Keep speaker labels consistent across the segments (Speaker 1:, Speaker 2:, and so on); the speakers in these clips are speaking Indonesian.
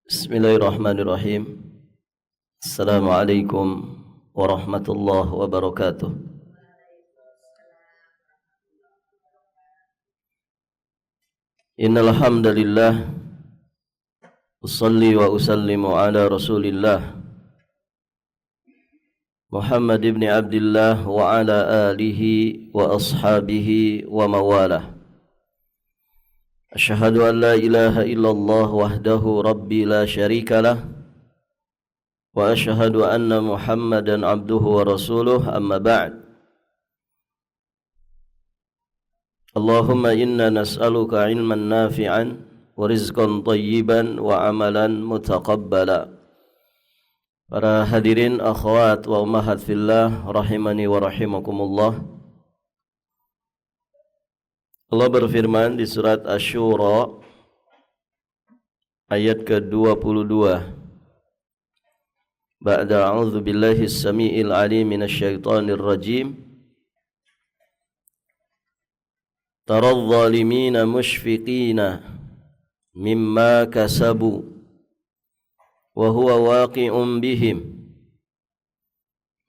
Speaker 1: Bismillahirrahmanirrahim. Assalamualaikum warahmatullahi wabarakatuh. Innal hamdalillah usalli wa usallimu ala Rasulillah Muhammad ibn Abdullah wa ala alihi wa ashabihi wa mawalah. Asyhadu an la ilaha illallah wahdahu rabbi la syarika lah wa asyhadu anna Muhammadan abduhu wa rasuluh, amma ba'd. Allahumma inna nas'aluka ilman nafi'an wa rizqan tayyiban wa amalan mutaqabbala. Para hadirin akhwat wa ummahat fillah rahimani wa rahimakumullah. Allah berfirman di surat Asy-Syura ayat ke-22. Ba'da a'udzu billahi as-sami'il 'alim minasyaitonir rajim. Taral zalimina mushfiqina mimma kasabu wa huwa waqi'un bihim.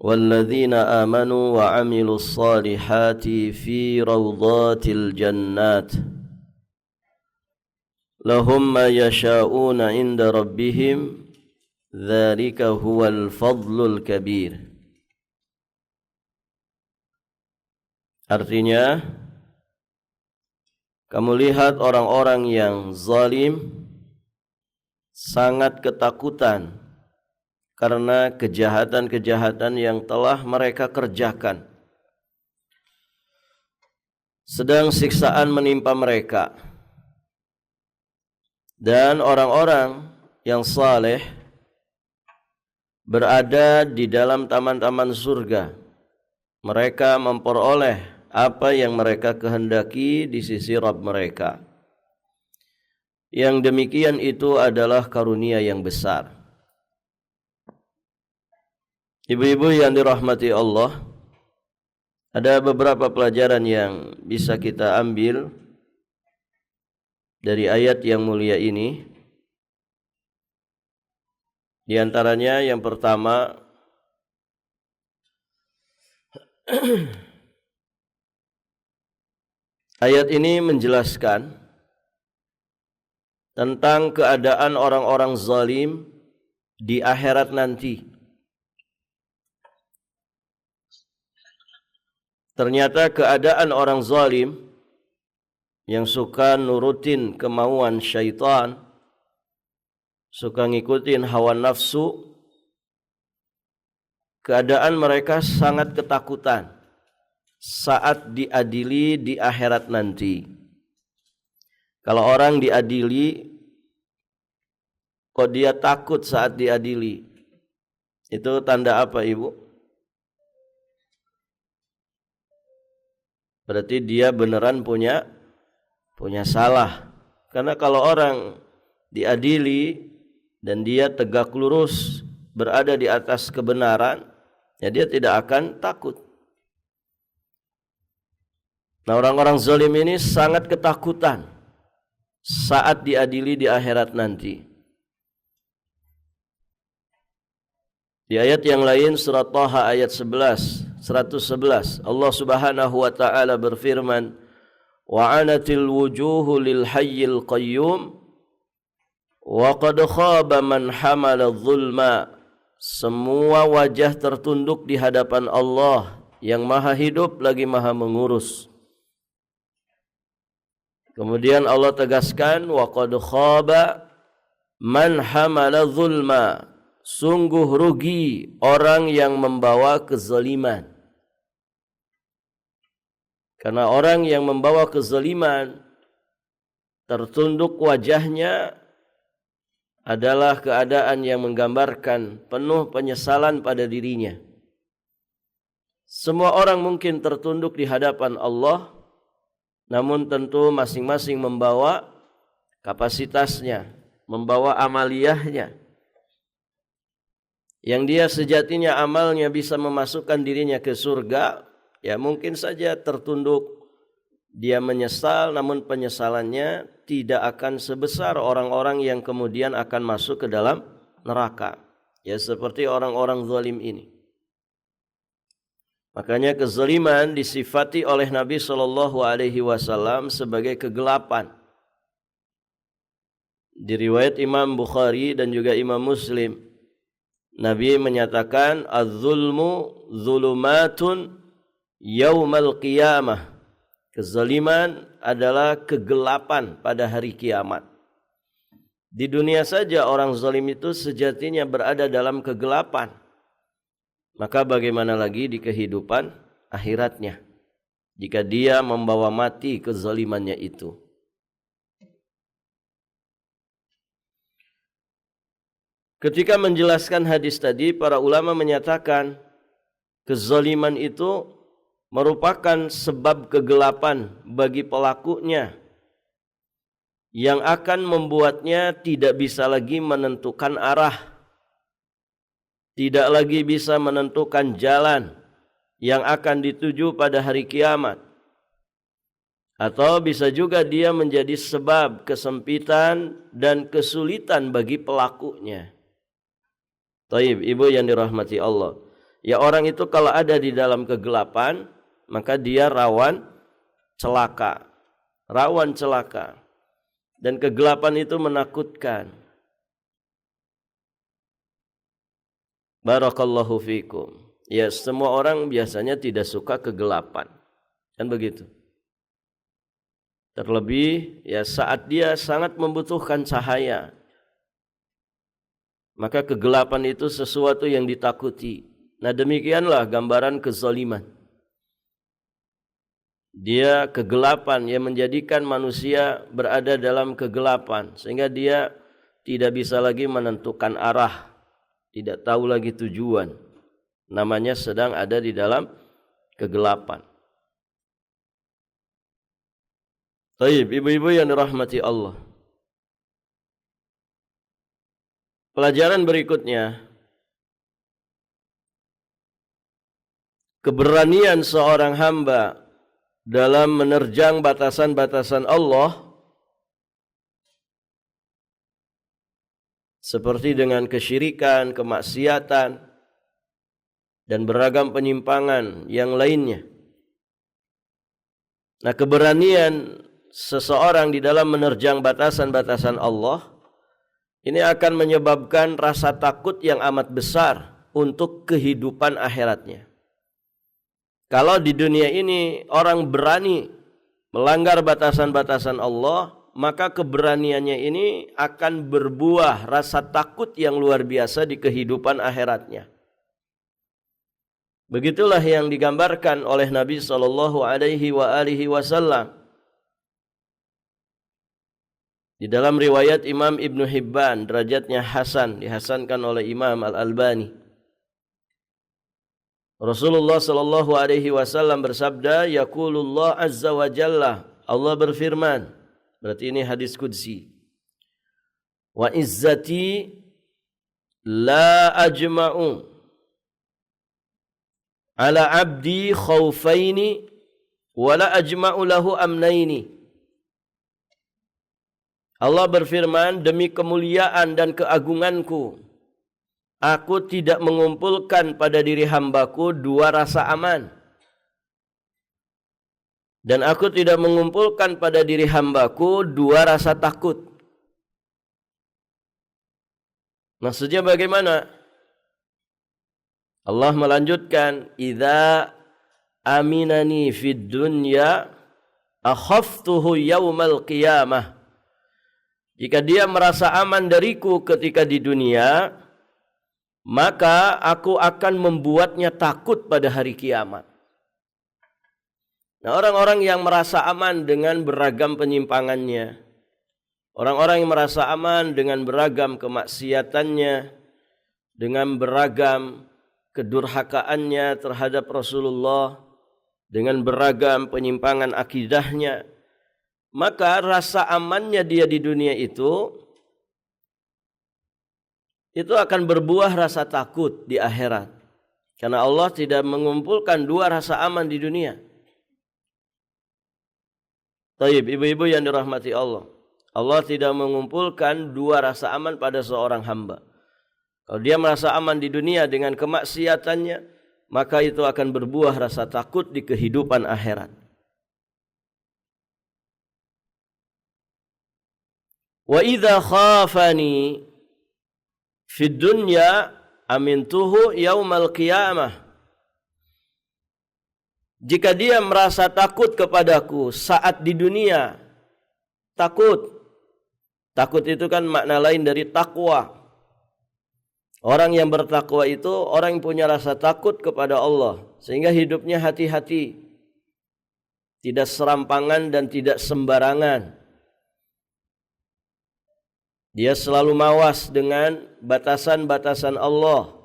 Speaker 1: والذين آمنوا وعملوا الصالحات في روضات الجنات لهم ما يشاءون عند ربهم ذلك هو الفضل الكبير. Artinya, kamu lihat orang-orang yang zalim sangat ketakutan karena kejahatan-kejahatan yang telah mereka kerjakan. Sedang siksaan menimpa mereka. Dan orang-orang yang saleh berada di dalam taman-taman surga. Mereka memperoleh apa yang mereka kehendaki di sisi Rabb mereka. Yang demikian itu adalah karunia yang besar. Ibu-ibu yang dirahmati Allah, ada beberapa pelajaran yang bisa kita ambil dari ayat yang mulia ini. Di antaranya yang pertama, ayat ini menjelaskan tentang keadaan orang-orang zalim di akhirat nanti. Ternyata keadaan orang zalim yang suka nurutin kemauan syaitan, suka ngikutin hawa nafsu, keadaan mereka sangat ketakutan saat diadili di akhirat nanti. Kalau orang diadili, kok dia takut saat diadili? Itu tanda apa, Ibu? Berarti dia beneran punya salah. Karena kalau orang diadili dan dia tegak lurus berada di atas kebenaran, ya dia tidak akan takut. Nah, orang-orang zalim ini sangat ketakutan saat diadili di akhirat nanti. Di ayat yang lain surat Thaha ayat 111 Allah Subhanahu wa taala berfirman, wa anatil wujuhu lil hayyil qayyum wa qad khaba man hamala dzulma. Semua wajah tertunduk di hadapan Allah yang maha hidup lagi maha mengurus. Kemudian Allah tegaskan, wa qad khaba man hamala dzulma. Sungguh rugi orang yang membawa kezaliman. Karena orang yang membawa kezaliman, tertunduk wajahnya adalah keadaan yang menggambarkan penuh penyesalan pada dirinya. Semua orang mungkin tertunduk di hadapan Allah, namun tentu masing-masing membawa kapasitasnya, membawa amaliyahnya. Yang dia sejatinya amalnya bisa memasukkan dirinya ke surga, ya mungkin saja tertunduk dia menyesal, namun penyesalannya tidak akan sebesar orang-orang yang kemudian akan masuk ke dalam neraka. Ya, seperti orang-orang zalim ini. Makanya kezaliman disifati oleh Nabi Shallallahu Alaihi Wasallam sebagai kegelapan. Di riwayat Imam Bukhari dan juga Imam Muslim, Nabi menyatakan az-zulmu zulumatun yaumal qiyamah. Kezaliman adalah kegelapan pada hari kiamat. Di dunia saja orang zalim itu sejatinya berada dalam kegelapan. Maka bagaimana lagi di kehidupan akhiratnya jika dia membawa mati kezalimannya itu. Ketika menjelaskan hadis tadi, para ulama menyatakan kezaliman itu merupakan sebab kegelapan bagi pelakunya yang akan membuatnya tidak bisa lagi menentukan arah, tidak lagi bisa menentukan jalan yang akan dituju pada hari kiamat. Atau bisa juga dia menjadi sebab kesempitan dan kesulitan bagi pelakunya. Taib, ibu yang dirahmati Allah. Ya, orang itu kalau ada di dalam kegelapan, maka dia rawan celaka. Rawan celaka. Dan kegelapan itu menakutkan. Barakallahu fikum. Ya, semua orang biasanya tidak suka kegelapan. Kan begitu. Terlebih ya saat dia sangat membutuhkan cahaya. Maka kegelapan itu sesuatu yang ditakuti. Nah, demikianlah gambaran kezaliman. Dia kegelapan yang menjadikan manusia berada dalam kegelapan sehingga dia tidak bisa lagi menentukan arah, tidak tahu lagi tujuan. Namanya sedang ada di dalam kegelapan. Baik, ibu-ibu yang dirahmati Allah. Pelajaran berikutnya, keberanian seorang hamba dalam menerjang batasan-batasan Allah seperti dengan kesyirikan, kemaksiatan, dan beragam penyimpangan yang lainnya. Nah, keberanian seseorang di dalam menerjang batasan-batasan Allah ini akan menyebabkan rasa takut yang amat besar untuk kehidupan akhiratnya. Kalau di dunia ini orang berani melanggar batasan-batasan Allah, maka keberaniannya ini akan berbuah rasa takut yang luar biasa di kehidupan akhiratnya. Begitulah yang digambarkan oleh Nabi SAW. Di dalam riwayat Imam Ibn Hibban, derajatnya hasan, dihasankan oleh Imam Al-Albani. Rasulullah sallallahu alaihi wasallam bersabda, yaqulullah azza wa jalla, Allah berfirman, berarti ini hadis qudsi. Wa izzati la ajma'u ala abdi khawfaini wa la ajma'u lahu amnaini. Allah berfirman, demi kemuliaan dan keagunganku, aku tidak mengumpulkan pada diri hambaku dua rasa aman. Dan aku tidak mengumpulkan pada diri hambaku dua rasa takut. Maksudnya bagaimana? Allah melanjutkan, idza aminani fid dunya akhaftuhu yaumal qiyamah. Jika dia merasa aman dariku ketika di dunia, maka aku akan membuatnya takut pada hari kiamat. Nah, orang-orang yang merasa aman dengan beragam penyimpangannya, orang-orang yang merasa aman dengan beragam kemaksiatannya, dengan beragam kedurhakaannya terhadap Rasulullah, dengan beragam penyimpangan akidahnya, maka rasa amannya dia di dunia itu akan berbuah rasa takut di akhirat. Karena Allah tidak mengumpulkan dua rasa aman di dunia. Taib, ibu-ibu yang dirahmati Allah. Allah tidak mengumpulkan dua rasa aman pada seorang hamba. Kalau dia merasa aman di dunia dengan kemaksiatannya, maka itu akan berbuah rasa takut di kehidupan akhirat. Wa idza khafani fid dunya amintuhu yaumal qiyamah. Jika dia merasa takut kepadaku saat di dunia, takut. Takut itu kan makna lain dari takwa. Orang yang bertakwa itu orang yang punya rasa takut kepada Allah, sehingga hidupnya hati-hati, tidak serampangan dan tidak sembarangan. Dia selalu mawas dengan batasan-batasan Allah.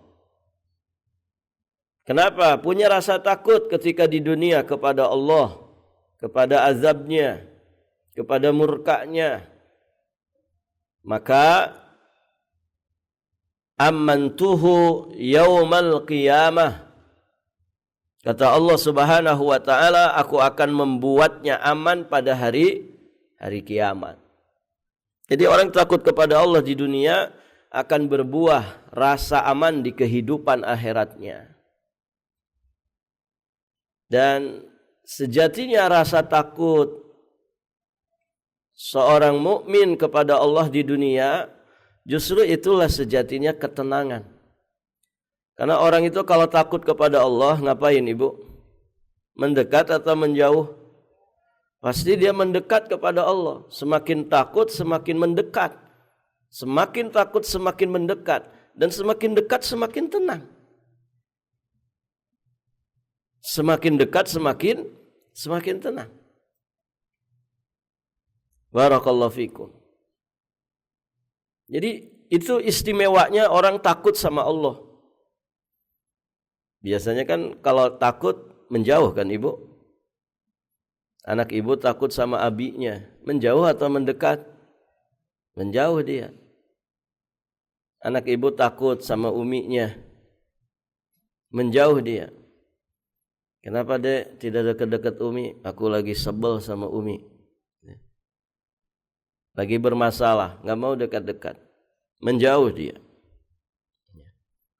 Speaker 1: Kenapa? Punya rasa takut ketika di dunia kepada Allah, kepada azabnya, kepada murkanya. Maka amantuhu yaumal qiyamah. Kata Allah Subhanahu wa taala, aku akan membuatnya aman pada hari kiamat. Jadi orang takut kepada Allah di dunia akan berbuah rasa aman di kehidupan akhiratnya. Dan sejatinya rasa takut seorang mukmin kepada Allah di dunia, justru itulah sejatinya ketenangan. Karena orang itu kalau takut kepada Allah, ngapain ibu? Mendekat atau menjauh? Pasti dia mendekat kepada Allah. Semakin takut, semakin mendekat. Semakin takut, semakin mendekat. Dan semakin dekat, semakin tenang. Semakin dekat, semakin tenang. Barakallahu fikum. Jadi itu istimewanya orang takut sama Allah. Biasanya kan kalau takut menjauh kan ibu. Anak ibu takut sama abinya, menjauh atau mendekat? Menjauh dia. Anak ibu takut sama uminya, menjauh dia. Kenapa dek tidak dekat-dekat umi? Aku lagi sebel sama umi. Lagi bermasalah, nggak mau dekat-dekat. Menjauh dia.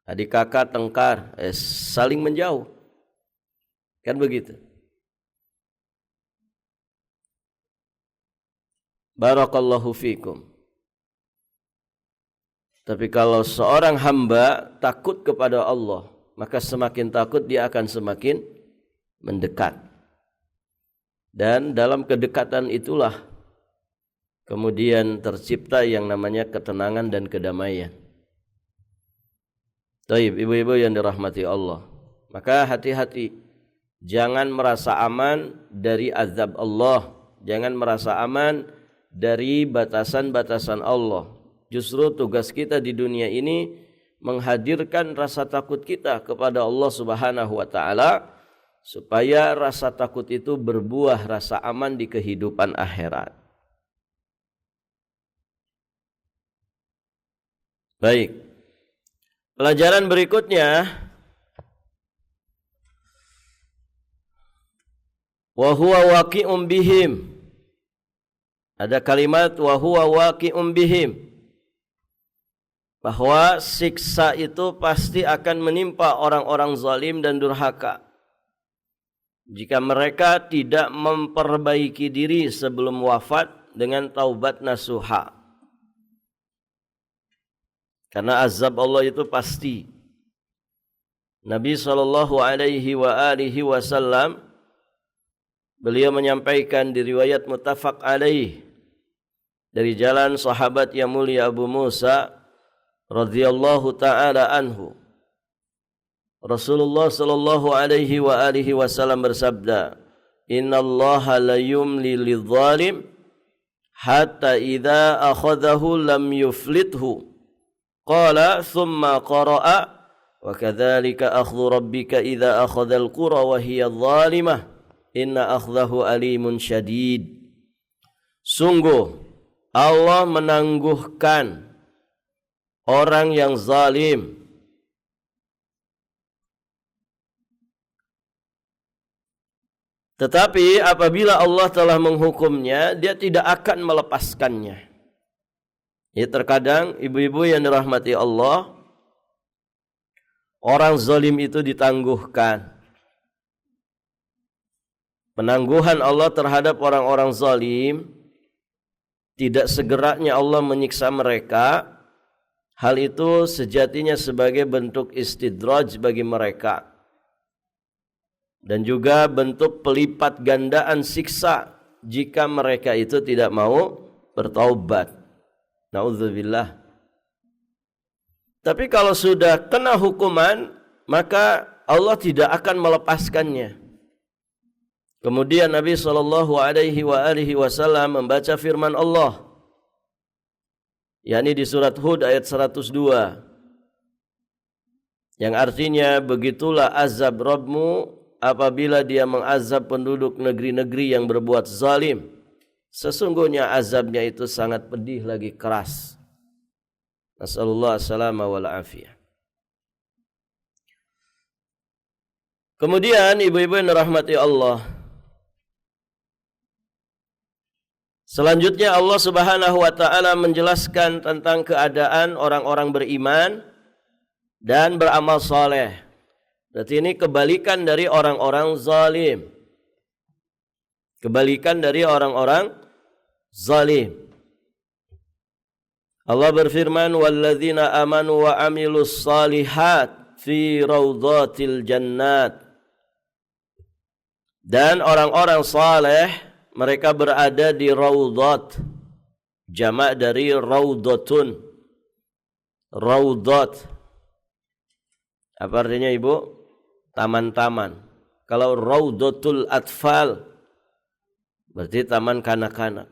Speaker 1: Adik kakak tengkar, saling menjauh. Kan begitu. Barakallahu fikum. Tapi kalau seorang hamba takut kepada Allah, maka semakin takut dia akan semakin mendekat. Dan dalam kedekatan itulah kemudian tercipta yang namanya ketenangan dan kedamaian. Taib, ibu-ibu yang dirahmati Allah. Maka hati-hati, jangan merasa aman dari azab Allah, jangan merasa aman dari batasan-batasan Allah. Justru tugas kita di dunia ini menghadirkan rasa takut kita kepada Allah Subhanahu wa taala supaya rasa takut itu berbuah rasa aman di kehidupan akhirat. Baik. Pelajaran berikutnya, wa huwa waqi'un bihim. Ada kalimat wa huwa waqi'un bihim, bahwa siksa itu pasti akan menimpa orang-orang zalim dan durhaka jika mereka tidak memperbaiki diri sebelum wafat dengan taubat nasuha. Karena azab Allah itu pasti. Nabi SAW beliau menyampaikan di riwayat muttafaq alaih dari jalan sahabat yang mulia Abu Musa radhiyallahu taala anhu. Rasulullah sallallahu alaihi wasallam bersabda, "Innallaha la yumli lidh-dhalim hatta idza akhadhahu lam yuflithu." Qala thumma qara'a wa kadzalika akhdhu rabbika idza akhadhal qura wa hiya dhalimah inna akhdahu alimun syadid. Sungguh Allah menangguhkan orang yang zalim Tetapi apabila Allah telah menghukumnya, dia tidak akan melepaskannya. Ya, terkadang ibu-ibu yang dirahmati Allah, orang zalim itu ditangguhkan. Penangguhan Allah terhadap orang-orang zalim, tidak segeranya Allah menyiksa mereka. Hal itu sejatinya sebagai bentuk istidraj bagi mereka. Dan juga bentuk pelipat gandaan siksa jika mereka itu tidak mau bertaubat. Na'udzubillah. Tapi kalau sudah kena hukuman, maka Allah tidak akan melepaskannya. Kemudian Nabi SAW membaca firman Allah, yakni di surat Hud ayat 102, yang artinya, begitulah azab Rabbmu apabila dia mengazab penduduk negeri-negeri yang berbuat zalim. Sesungguhnya azabnya itu sangat pedih lagi keras. Nasallallahu as-salama wal afiyah. Kemudian ibu-ibu yang dirahmati Allah, selanjutnya Allah Subhanahu wa taala menjelaskan tentang keadaan orang-orang beriman dan beramal saleh. Berarti ini kebalikan dari orang-orang zalim. Kebalikan dari orang-orang zalim. Allah berfirman, "Walladzina amanu wa amilus salihat fi raudhatil jannat." Dan orang-orang saleh, mereka berada di raudhat. Jamak dari raudhatun. Raudhat. Apa artinya, Ibu? Taman-taman. Kalau raudhatul atfal, berarti taman kanak-kanak.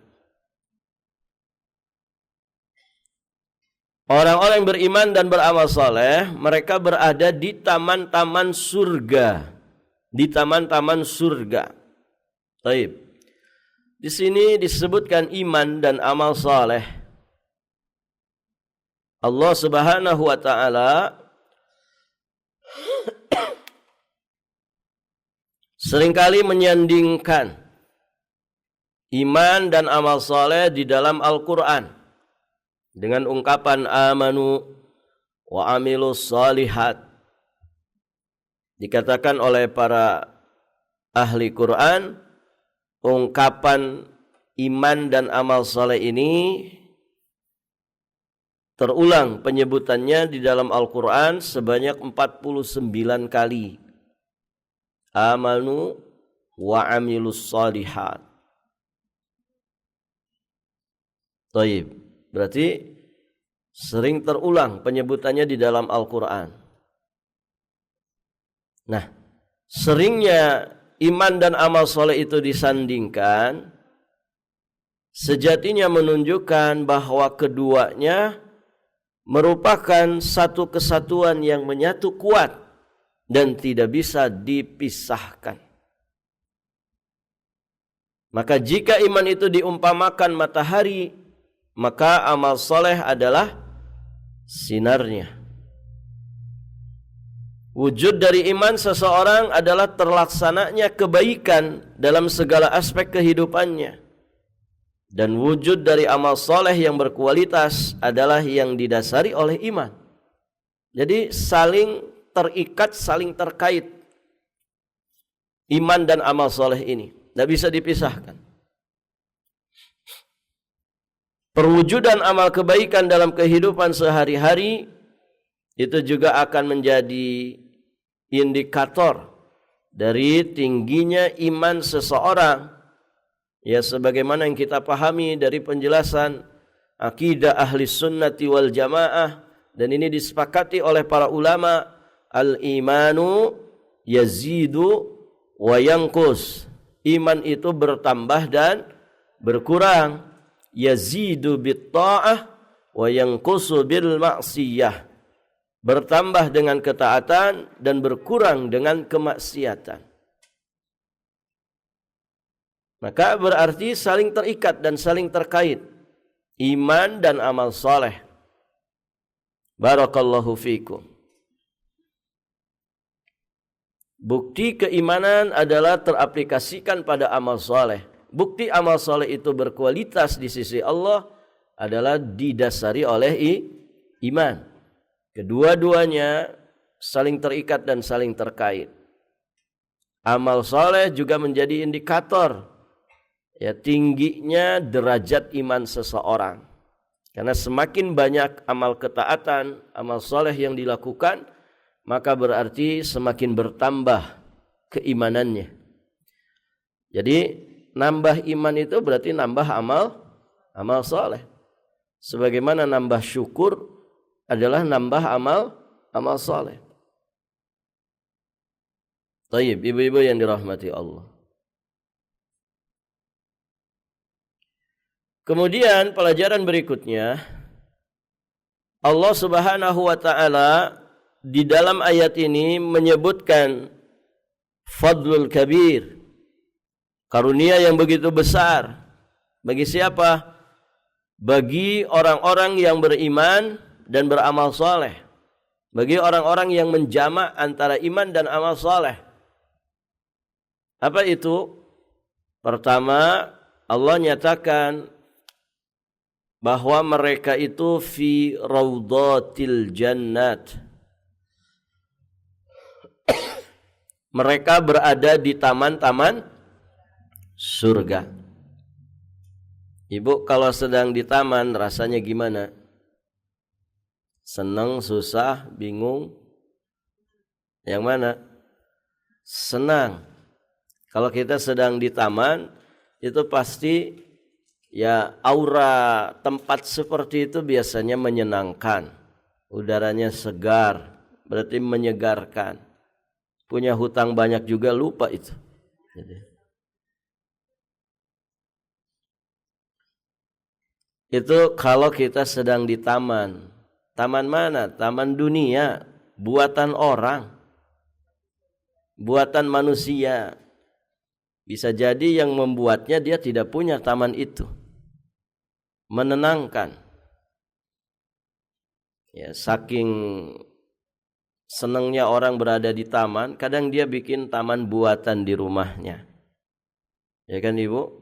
Speaker 1: Orang-orang yang beriman dan beramal saleh, mereka berada di taman-taman surga. Di taman-taman surga. Baik. Di sini disebutkan iman dan amal saleh. Allah Subhanahu wa taala seringkali menyandingkan iman dan amal saleh di dalam Al-Quran dengan ungkapan amanu wa amilus salihat. Dikatakan oleh para ahli Quran, ungkapan iman dan amal saleh ini terulang penyebutannya di dalam Al-Quran sebanyak 49 kali. Amanu wa amilus salihat. Taib. Berarti sering terulang penyebutannya di dalam Al-Quran. Nah, seringnya iman dan amal soleh itu disandingkan, sejatinya menunjukkan bahwa keduanya merupakan satu kesatuan yang menyatu kuat dan tidak bisa dipisahkan. Maka jika iman itu diumpamakan matahari, maka amal soleh adalah sinarnya. Wujud dari iman seseorang adalah terlaksananya kebaikan dalam segala aspek kehidupannya. Dan wujud dari amal soleh yang berkualitas adalah yang didasari oleh iman. Jadi saling terikat, saling terkait. Iman dan amal soleh ini tidak bisa dipisahkan. Perwujudan amal kebaikan dalam kehidupan sehari-hari itu juga akan menjadi indikator dari tingginya iman seseorang. Ya, sebagaimana yang kita pahami dari penjelasan akidah ahli sunnati wal jamaah, dan ini disepakati oleh para ulama, al-imanu yazidu wa yanqus. Iman itu bertambah dan berkurang. Yazidu bit ta'ah wa yanqusu bil ma'siyah. Bertambah dengan ketaatan dan berkurang dengan kemaksiatan. Maka berarti saling terikat dan saling terkait iman dan amal saleh. Barakallahu fikum. Bukti keimanan adalah teraplikasikan pada amal soleh. Bukti amal soleh itu berkualitas di sisi Allah adalah didasari oleh iman. Kedua-duanya saling terikat dan saling terkait. Amal soleh juga menjadi indikator ya tingginya derajat iman seseorang. Karena semakin banyak amal ketaatan, amal soleh yang dilakukan, maka berarti semakin bertambah keimanannya. Jadi nambah iman itu berarti nambah amal soleh. Sebagaimana nambah syukur adalah nambah amal soleh. Tayyib, ibu-ibu yang dirahmati Allah. Kemudian pelajaran berikutnya, Allah Subhanahu wa taala di dalam ayat ini menyebutkan fadlul kabir, karunia yang begitu besar. Bagi siapa? Bagi orang-orang yang beriman dan beramal soleh. Bagi orang-orang yang menjamak antara iman dan amal soleh. Apa itu? Pertama, Allah nyatakan bahwa mereka itu fi raudhatil jannat. Mereka berada di taman-taman surga. Ibu kalau sedang di taman rasanya gimana? Senang, susah, bingung? Yang mana? Senang. Kalau kita sedang di taman itu pasti ya aura tempat seperti itu biasanya menyenangkan. Udaranya segar, berarti menyegarkan. Punya hutang banyak juga lupa itu. Itu kalau kita sedang di taman. Taman mana? Taman dunia, buatan orang, buatan manusia. Bisa jadi yang membuatnya dia tidak punya taman itu. Menenangkan. Ya, saking senangnya orang berada di taman, kadang dia bikin taman buatan di rumahnya. Ya kan Ibu?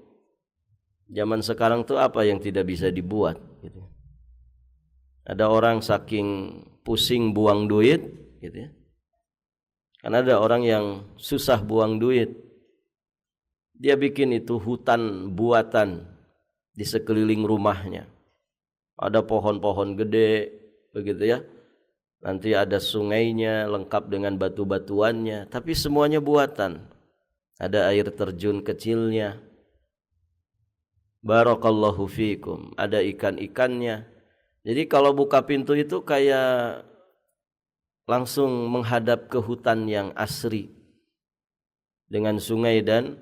Speaker 1: Zaman sekarang tuh apa yang tidak bisa dibuat gitu. Ada orang saking pusing buang duit gitu ya. Karena ada orang yang susah buang duit. Dia bikin itu hutan buatan di sekeliling rumahnya. Ada pohon-pohon gede begitu ya. Nanti ada sungainya lengkap dengan batu-batuannya, tapi semuanya buatan. Ada air terjun kecilnya. Barakallahu fikum. Ada ikan-ikannya. Jadi kalau buka pintu itu kayak langsung menghadap ke hutan yang asri. Dengan sungai dan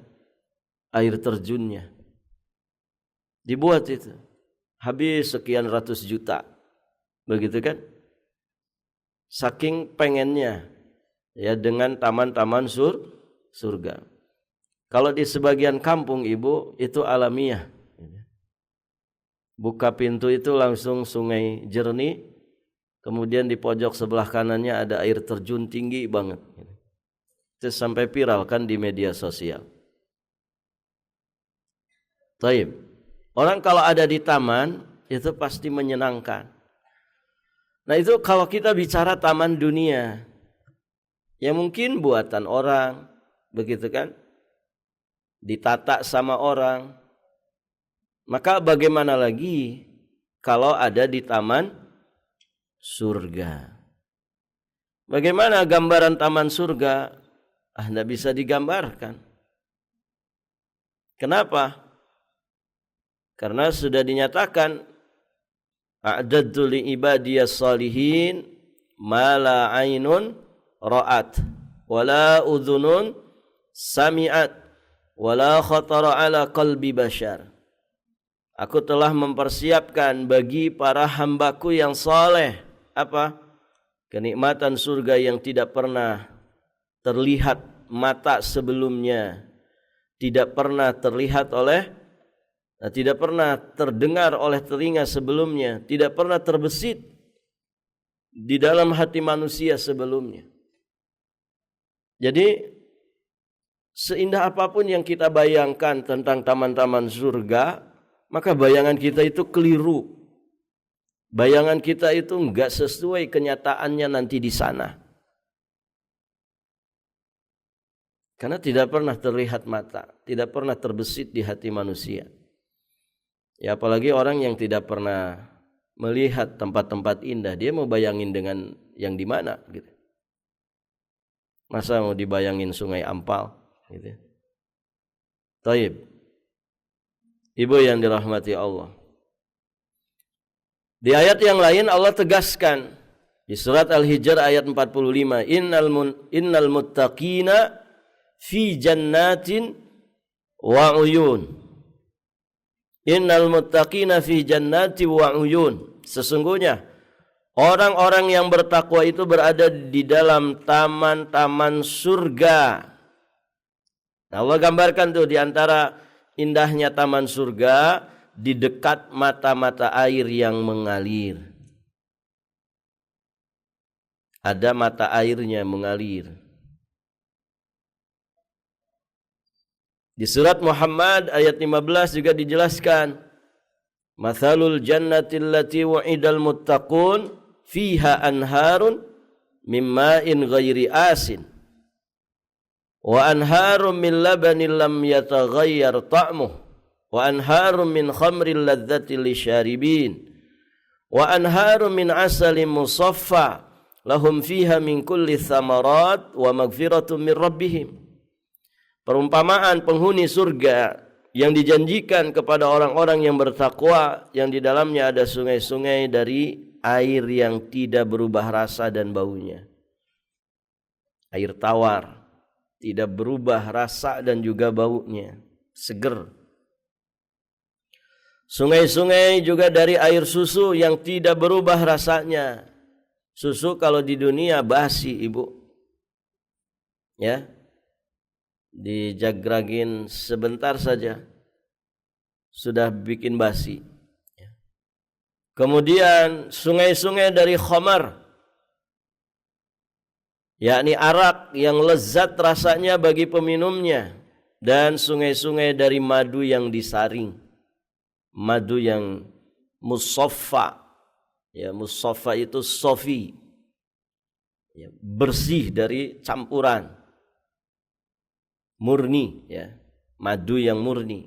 Speaker 1: air terjunnya. Dibuat itu. Habis sekian ratus juta. Begitu kan? Saking pengennya ya dengan taman-taman surga. Kalau di sebagian kampung Ibu itu alamiah. Buka pintu itu langsung sungai jernih. Kemudian di pojok sebelah kanannya ada air terjun tinggi banget. Itu sampai viral kan di media sosial. Taib. Orang kalau ada di taman itu pasti menyenangkan. Nah itu kalau kita bicara taman dunia, ya mungkin buatan orang, begitu kan? Ditata sama orang. Maka bagaimana lagi kalau ada di taman surga? Bagaimana gambaran taman surga? Tidak bisa digambarkan. Kenapa? Karena sudah dinyatakan a'dadtu li ibadiyas salihin ma la ainun ra'at wala udhunun sami'at wala khatara ala qalbi bashar. Aku telah mempersiapkan bagi para hambaku yang saleh apa? Kenikmatan surga yang tidak pernah terlihat mata sebelumnya, tidak pernah terlihat oleh tidak pernah terdengar oleh telinga sebelumnya, tidak pernah terbesit di dalam hati manusia sebelumnya. Jadi seindah apapun yang kita bayangkan tentang taman-taman surga, maka bayangan kita itu keliru. Bayangan kita itu enggak sesuai kenyataannya nanti di sana. Karena tidak pernah terlihat mata, tidak pernah terbesit di hati manusia. Ya apalagi orang yang tidak pernah melihat tempat-tempat indah, dia mau bayangin dengan yang di mana gitu. Masa mau dibayangin Sungai Ampal gitu. Taib. Ibu yang dirahmati Allah. Di ayat yang lain Allah tegaskan di surat Al-Hijr ayat 45, innal muttaqina fi jannatin wa uyun. Innal muttaqina fi jannati wa uyun. Sesungguhnya orang-orang yang bertakwa itu berada di dalam taman-taman surga. Nah, Allah gambarkan tuh di antara indahnya taman surga, di dekat mata-mata air yang mengalir. Ada mata airnya mengalir. Di surat Muhammad ayat 15 juga dijelaskan, mathalul jannati allati wa'idal muttaqun fiha anharun mimma'in ghairi asin wa anharun min labanin lam yataghayyar ta'muh wa anharun min khamrin ladzati lisyaribin wa anharun min asalin musaffa lahum fiha min kulli thamarat wa maghfiratun min rabbihim. Perumpamaan penghuni surga yang dijanjikan kepada orang-orang yang bertakwa, yang di dalamnya ada sungai-sungai dari air yang tidak berubah rasa dan baunya. Air tawar, tidak berubah rasa dan juga baunya, seger. Sungai-sungai juga dari air susu yang tidak berubah rasanya. Susu kalau di dunia basi, Ibu. Ya. Dijagragin sebentar saja sudah bikin basi. Kemudian sungai-sungai dari khamar, yakni arak yang lezat rasanya bagi peminumnya, dan sungai-sungai dari madu yang disaring, madu yang musaffa. Ya, musaffa itu sofi, ya, bersih dari campuran, murni, ya, madu yang murni.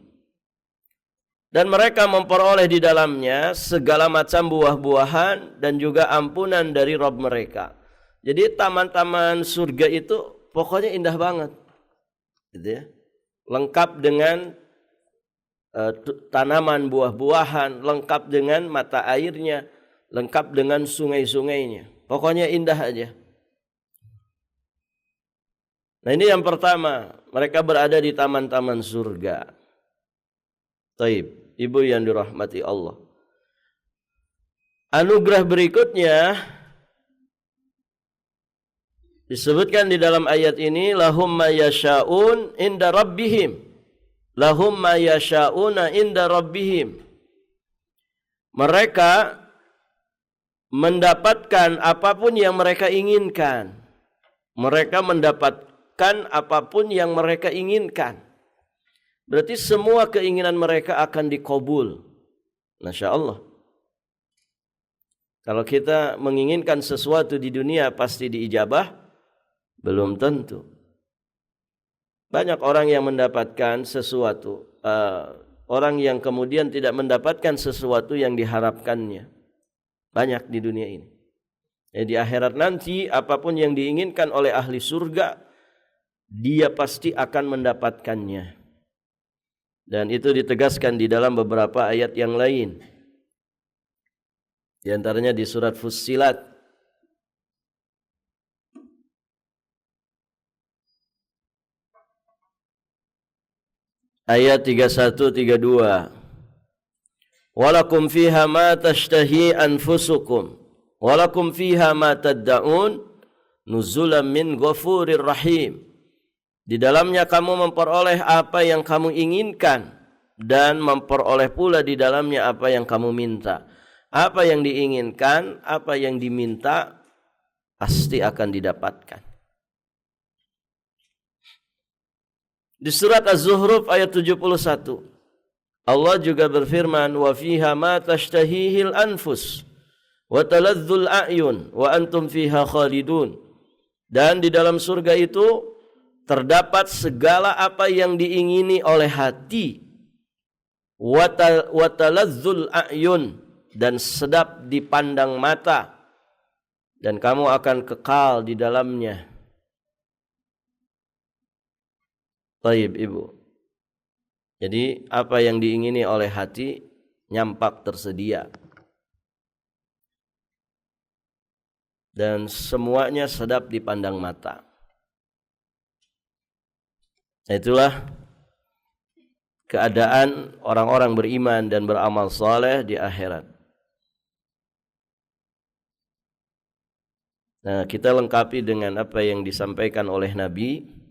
Speaker 1: Dan mereka memperoleh di dalamnya segala macam buah-buahan dan juga ampunan dari Rabb mereka. Jadi taman-taman surga itu pokoknya indah banget, gitu ya. Lengkap dengan tanaman buah-buahan, lengkap dengan mata airnya, lengkap dengan sungai-sungainya. Pokoknya indah aja. Nah, ini yang pertama, mereka berada di taman-taman surga. Taib, ibu yang dirahmati Allah. Anugerah berikutnya disebutkan di dalam ayat ini, lahum ma yasha'un inda rabbihim. Lahum ma yasha'una inda rabbihim. Mereka mendapatkan apapun yang mereka inginkan. Mereka mendapatkan apapun yang mereka inginkan. Berarti semua keinginan mereka akan dikabul. Masya Allah. Kalau kita menginginkan sesuatu di dunia pasti diijabah? Belum tentu. Banyak orang yang mendapatkan sesuatu, orang yang kemudian tidak mendapatkan sesuatu yang diharapkannya. Banyak di dunia ini. Di akhirat nanti apapun yang diinginkan oleh ahli surga, dia pasti akan mendapatkannya. Dan itu ditegaskan di dalam beberapa ayat yang lain. Di antaranya di surat Fussilat ayat 31-32. Walakum fiha ma tashtahi anfusukum walakum fiha ma tadda'un nuzulan min ghafurir rahim. Di dalamnya kamu memperoleh apa yang kamu inginkan dan memperoleh pula di dalamnya apa yang kamu minta. Apa yang diinginkan, apa yang diminta pasti akan didapatkan. Di surat Az-Zuhruf ayat 71. Allah juga berfirman, "Wa fiha ma tashtahihil anfus wa taladzul a'yun wa antum fiha khalidun." Dan di dalam surga itu terdapat segala apa yang diingini oleh hati, wa taladzul a'yun, dan sedap dipandang mata, dan kamu akan kekal di dalamnya. Baik, Ibu. Jadi apa yang diingini oleh hati nyampak tersedia. Dan semuanya sedap dipandang mata. Itulah keadaan orang-orang beriman dan beramal saleh di akhirat. Nah, kita lengkapi dengan apa yang disampaikan oleh Nabi.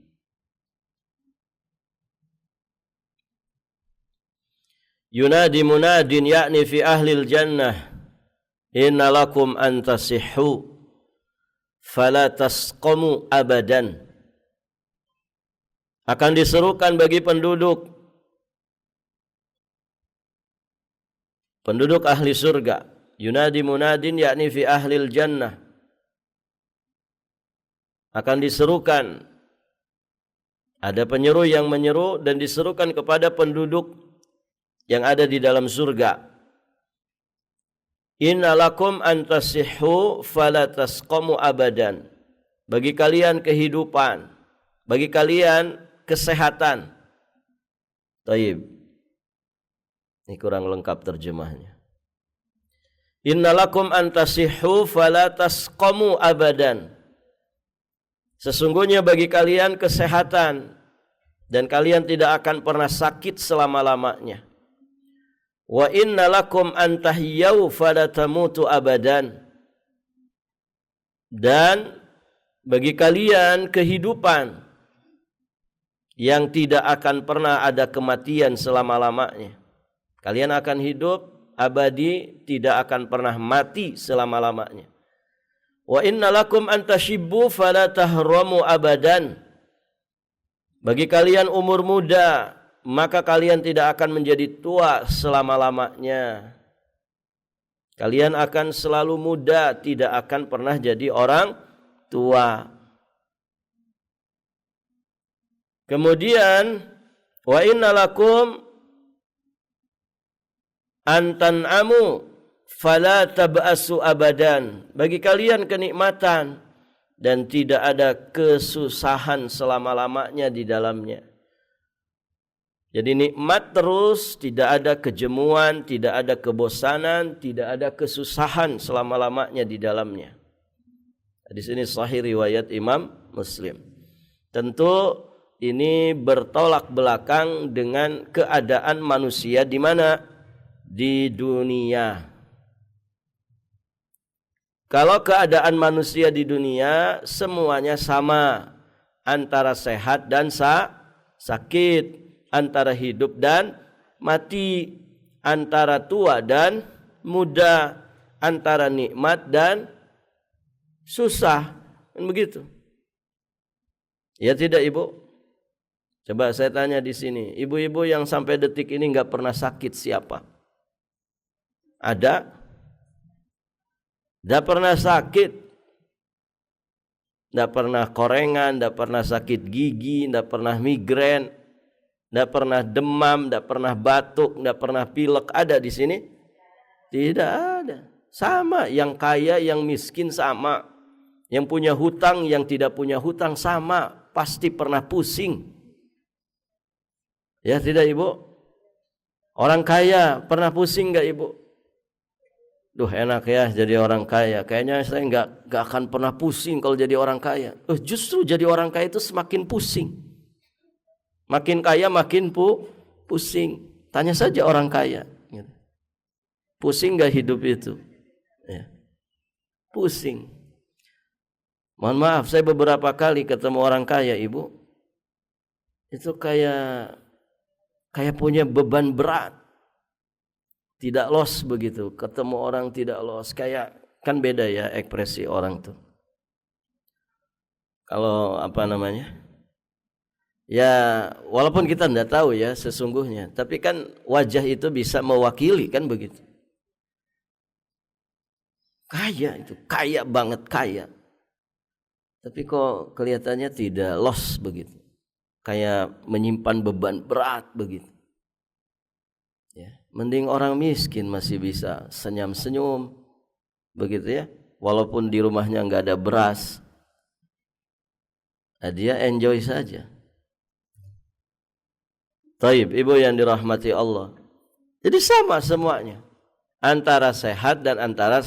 Speaker 1: Yunadi munadin yakni fi ahlil jannah, inna lakum an tasihhu fala tasqamu abadan. Akan diserukan bagi penduduk ahli surga. Yunadi munadin yakni fi ahlil jannah. Akan diserukan, ada penyeru yang menyeru dan diserukan kepada penduduk yang ada di dalam surga. Inna lakum an tasihhu fala tasqamu abadan. Bagi kalian kehidupan, bagi kalian kesehatan. Taib. Ini kurang lengkap terjemahnya. Inna lakum an tasihhu fala tasqamu abadan. Sesungguhnya bagi kalian kesehatan dan kalian tidak akan pernah sakit selama-lamanya. Wa inna lakum an tahyau fala tamutu abadan. Dan bagi kalian kehidupan yang tidak akan pernah ada kematian selama-lamanya. Kalian akan hidup abadi, tidak akan pernah mati selama-lamanya. Wa inna lakum an tashibbu fala tahramu abadan. Bagi kalian umur muda, maka kalian tidak akan menjadi tua selama-lamanya. Kalian akan selalu muda, tidak akan pernah jadi orang tua. Kemudian, wa inna lakum an tan'amu fala tab'asu abadan. Bagi kalian kenikmatan dan tidak ada kesusahan selama-lamanya di dalamnya. Jadi nikmat terus, tidak ada kejemuan, tidak ada kebosanan, tidak ada kesusahan selama-lamanya di dalamnya. Di sini sahih riwayat Imam Muslim. Tentu ini bertolak belakang dengan keadaan manusia di mana? Di dunia. Kalau keadaan manusia di dunia semuanya sama, antara sehat dan sakit, antara hidup dan mati, antara tua dan muda, antara nikmat dan susah, kan begitu? Ya tidak, Ibu? Coba saya tanya di sini, ibu-ibu yang sampai detik ini nggak pernah sakit siapa? Ada? Nggak pernah sakit, nggak pernah korengan, nggak pernah sakit gigi, nggak pernah migrain, nggak pernah demam, nggak pernah batuk, nggak pernah pilek. Ada di sini? Tidak ada. Sama, yang kaya, yang miskin sama, yang punya hutang, yang tidak punya hutang sama, pasti pernah pusing. Ya tidak, Ibu? Orang kaya pernah pusing nggak, Ibu? Duh, enak ya jadi orang kaya. Kayaknya saya nggak akan pernah pusing kalau jadi orang kaya. Justru jadi orang kaya itu semakin pusing. Makin kaya makin pusing. Tanya saja orang kaya. Pusing nggak hidup itu? Ya. Pusing. Mohon maaf, saya beberapa kali ketemu orang kaya, Ibu. Itu kayak punya beban berat. Tidak los begitu, ketemu orang tidak los, kayak kan beda ya ekspresi orang tuh. Kalau Ya, walaupun kita tidak tahu ya sesungguhnya, tapi kan wajah itu bisa mewakili, kan begitu. Kaya itu, kaya banget kaya. Tapi kok kelihatannya tidak los begitu. Kayak menyimpan beban berat begitu. Ya, mending orang miskin masih bisa senyum-senyum begitu ya. Walaupun di rumahnya nggak ada beras, dia enjoy saja. Taib, ibu yang dirahmati Allah. Jadi sama semuanya. Antara sehat dan antara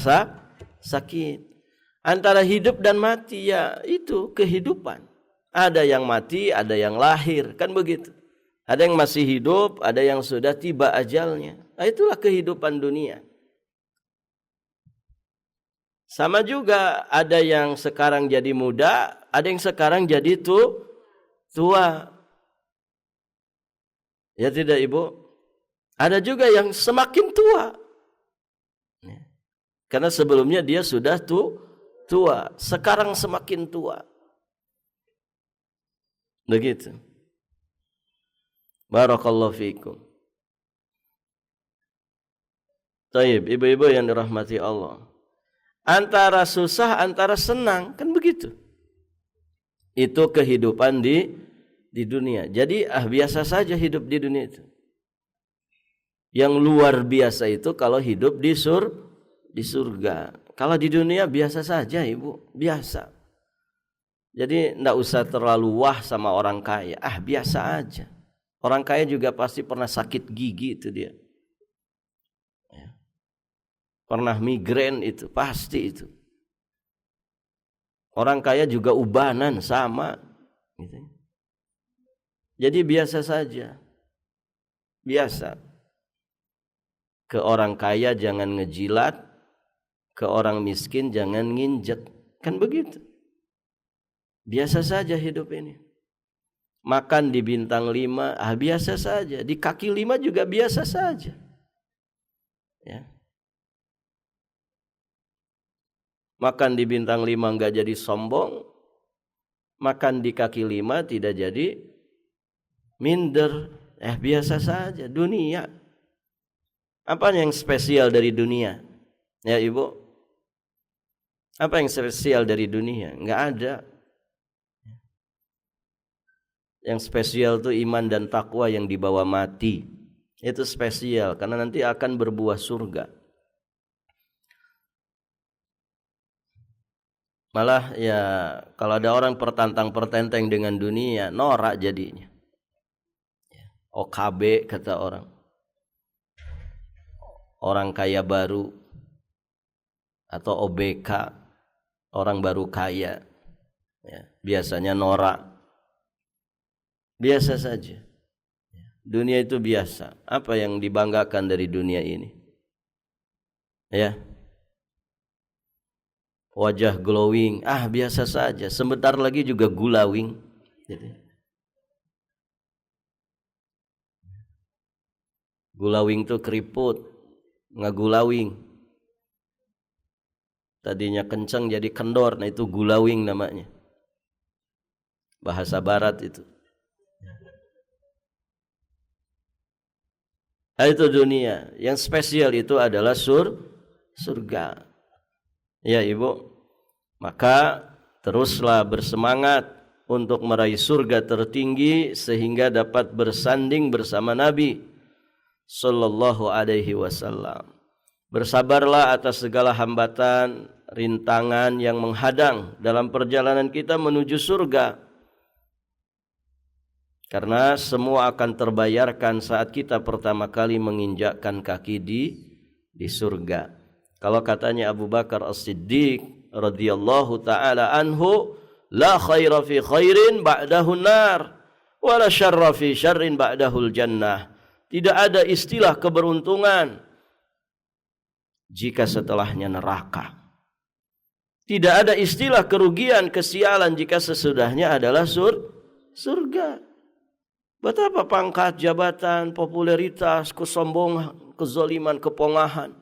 Speaker 1: sakit. Antara hidup dan mati, ya itu kehidupan. Ada yang mati, ada yang lahir, kan begitu. Ada yang masih hidup, ada yang sudah tiba ajalnya. Nah, itulah kehidupan dunia. Sama juga ada yang sekarang jadi muda, ada yang sekarang jadi tua. Ya tidak ibu? Ada juga yang semakin tua. Karena sebelumnya dia sudah tua. Sekarang semakin tua. Begitu. Barakallahu fiikum. Taib, ibu-ibu yang dirahmati Allah. Antara susah, antara senang. Kan begitu. Itu kehidupan di dunia. Jadi biasa saja hidup di dunia itu. Yang luar biasa itu kalau hidup di surga. Kalau di dunia biasa saja ibu, biasa. Jadi tidak usah terlalu wah sama orang kaya. Biasa aja. Orang kaya juga pasti pernah sakit gigi itu dia. Ya. Pernah migrain itu, pasti itu. Orang kaya juga ubanan sama. Gitu. Jadi biasa saja. Biasa. Ke orang kaya jangan ngejilat, ke orang miskin jangan nginjek. Kan begitu. Biasa saja hidup ini. Makan di bintang 5, biasa saja. Di kaki 5 juga biasa saja. Ya. Makan di bintang 5 enggak jadi sombong. Makan di kaki 5 tidak jadi minder. Biasa saja. Dunia. Apa yang spesial dari dunia? Ya ibu. Apa yang spesial dari dunia? Enggak ada. Yang spesial itu iman dan takwa yang dibawa mati. Itu spesial karena nanti akan berbuah surga. Malah ya kalau ada orang pertentang-pertenteng dengan dunia, norak jadinya. OKB kata orang. Orang kaya baru atau OBK, orang baru kaya. Ya, biasanya norak. Biasa saja. Dunia itu biasa. Apa yang dibanggakan dari dunia ini? Ya. Wajah glowing, biasa saja. Sebentar lagi juga gulawing. Gulawing itu keriput, ngagulawing. Tadinya kencang jadi kendor, nah itu gulawing namanya. Bahasa barat itu. Itu dunia. Yang spesial itu adalah surga. Ya ibu. Maka teruslah bersemangat untuk meraih surga tertinggi sehingga dapat bersanding bersama Nabi sallallahu alaihi wasallam. Bersabarlah atas segala hambatan, rintangan yang menghadang dalam perjalanan kita menuju surga. Karena semua akan terbayarkan saat kita pertama kali menginjakkan kaki di surga. Kalau katanya Abu Bakar As-Siddiq radhiyallahu taala anhu, la khaira fi khairin ba'dahu nar, wa la syarra fi syarrin ba'dahul jannah. Tidak ada istilah keberuntungan jika setelahnya neraka. Tidak ada istilah kerugian, kesialan jika sesudahnya adalah surga. Betapa pangkat, jabatan, popularitas, kesombongan, kezaliman, kepongahan.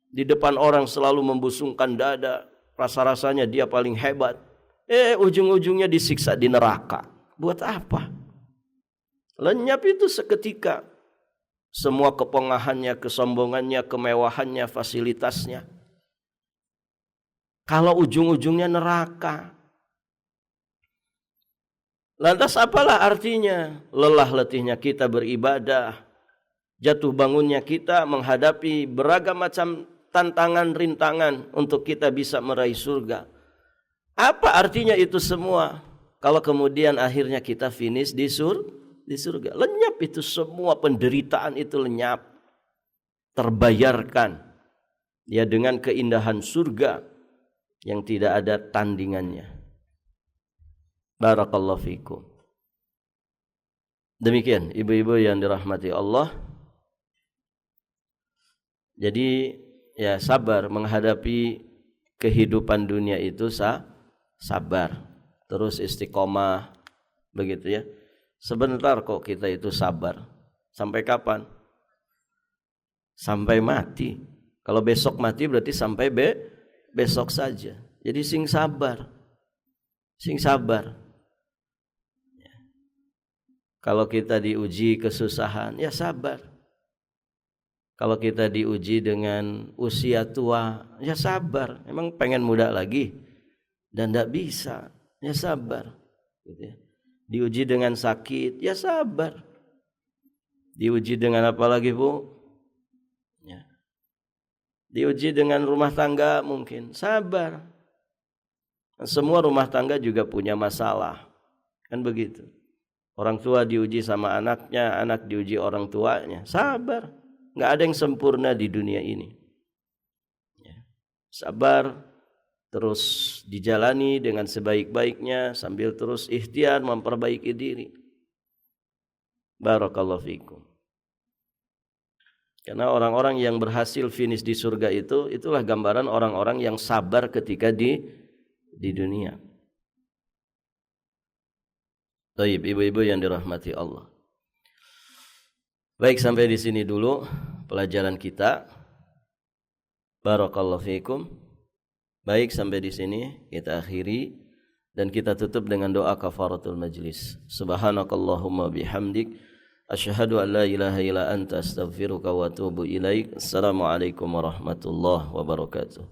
Speaker 1: Di depan orang selalu membusungkan dada, rasa-rasanya dia paling hebat. Ujung-ujungnya disiksa di neraka. Buat apa? Lenyap itu seketika. Semua kepongahannya, kesombongannya, kemewahannya, fasilitasnya. Kalau ujung-ujungnya neraka. Lantas apalah artinya lelah letihnya kita beribadah, jatuh bangunnya kita menghadapi beragam macam tantangan, rintangan untuk kita bisa meraih surga. Apa artinya itu semua kalau kemudian akhirnya kita finish di surga? Lenyap itu semua, penderitaan itu lenyap, terbayarkan ya dengan keindahan surga yang tidak ada tandingannya. Barakallahu fikum. Demikian ibu-ibu yang dirahmati Allah. Jadi ya sabar menghadapi kehidupan dunia itu sabar. Terus istiqomah begitu ya. Sebentar kok kita itu sabar. Sampai kapan? Sampai mati. Kalau besok mati berarti sampai besok saja. Jadi sing sabar. Sing sabar. Kalau kita diuji kesusahan, ya sabar. Kalau kita diuji dengan usia tua, ya sabar. Emang pengen muda lagi dan tidak bisa, ya sabar. Gitu ya. Diuji dengan sakit, ya sabar. Diuji dengan apa lagi, Bu? Ya. Diuji dengan rumah tangga mungkin, sabar. Semua rumah tangga juga punya masalah, kan begitu. Orang tua diuji sama anaknya, anak diuji orang tuanya. Sabar. Nggak ada yang sempurna di dunia ini. Sabar, terus dijalani dengan sebaik-baiknya sambil terus ikhtiar memperbaiki diri. Barakallahu fikum. Karena orang-orang yang berhasil finish di surga itu, itulah gambaran orang-orang yang sabar ketika di dunia. Baik, ibu-ibu yang dirahmati Allah. Baik, sampai di sini dulu pelajaran kita. Barakallahu fiikum. Baik, sampai di sini kita akhiri dan kita tutup dengan doa kafaratul majlis. Subhanakallahumma bihamdik asyhadu an la ilaha illa anta astaghfiruka wa atubu ilaik. Assalamualaikum warahmatullahi wabarakatuh.